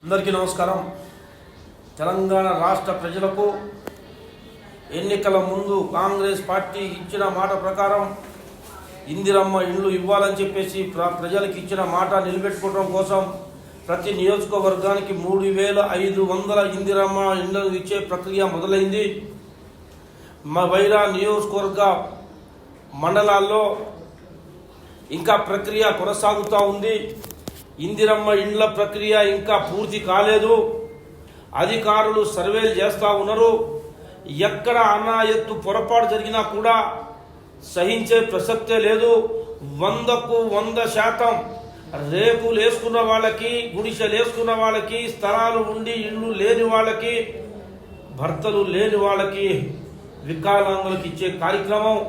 అందరికీ నమస్కారం. తెలంగాణ రాష్ట్ర ప్రజలకు ఎన్నికల ముందు కాంగ్రెస్ పార్టీ ఇచ్చిన మాట ప్రకారం ఇందిరమ్మ ఇండ్లు ఇవ్వాలని చెప్పేసి ప్రజలకు ఇచ్చిన మాట నిలబెట్టుకోవడం కోసం ప్రతి నియోజకవర్గానికి 3500 ఇందిరమ్మ ఇండ్లను ఇచ్చే ప్రక్రియ మొదలైంది. మా వైరా నియోజకవర్గ మండలాల్లో ఇంకా ప్రక్రియ కొనసాగుతూ ఉంది. ఇందిరమ్మ ఇండ్ల ప్రక్రియ ఇంకా పూర్తి కాలేదు. అధికారులు సర్వేలు చేస్తూ ఉన్నారు. ఎక్కడ అనాయత్తు పొరపాటు జరిగినా కూడా సహించే ప్రసక్తే లేదు. 100కు 100% రేకులు వేసుకున్న వాళ్ళకి, గుడిసెలు వేసుకున్న వాళ్ళకి, స్థలాలు ఉండి ఇళ్ళు లేని వాళ్ళకి, భర్తలు లేని వాళ్ళకి, వికలాంగులకు ఇచ్చే కార్యక్రమం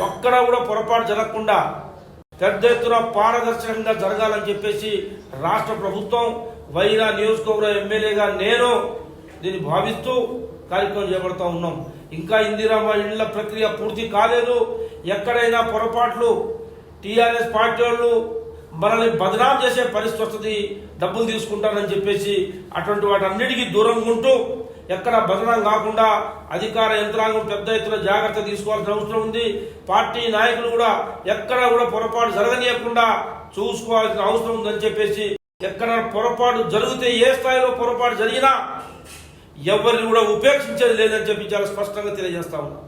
ఒక్కడ కూడా పొరపాటు జరగకుండా పెద్ద ఎత్తున పారదర్శకంగా జరగాలని చెప్పేసి రాష్ట్ర ప్రభుత్వం, వైరా నియోజకవర్గ ఎమ్మెల్యేగా నేను దీన్ని భావిస్తూ కార్యక్రమం చేపడుతూ ఉన్నాం. ఇంకా ఇందిరమ్మ ఇండ్ల ప్రక్రియ పూర్తి కాలేదు. ఎక్కడైనా పొరపాట్లు టీఆర్ఎస్ పార్టీ వాళ్ళు మనల్ని బదనాం చేసే పరిస్థితి వస్తుంది, డబ్బులు తీసుకుంటారని చెప్పేసి అటువంటి వాటన్నిటికీ దూరంగా ఉంటూ ఎక్కడ బదనాం కాకుండా అధికార యంత్రాంగం పెద్ద ఎత్తున జాగ్రత్త తీసుకోవాల్సిన అవసరం ఉంది. పార్టీ నాయకులు కూడా ఎక్కడ కూడా పొరపాటు జరగనీయకుండా చూసుకోవాల్సిన అవసరం ఉందని చెప్పేసి, ఎక్కడ పొరపాటు జరిగితే ఏ స్థాయిలో పొరపాటు జరిగినా ఎవరిని కూడా ఉపేక్షించేది లేదని చెప్పి చాలా స్పష్టంగా తెలియజేస్తా ఉన్నాం.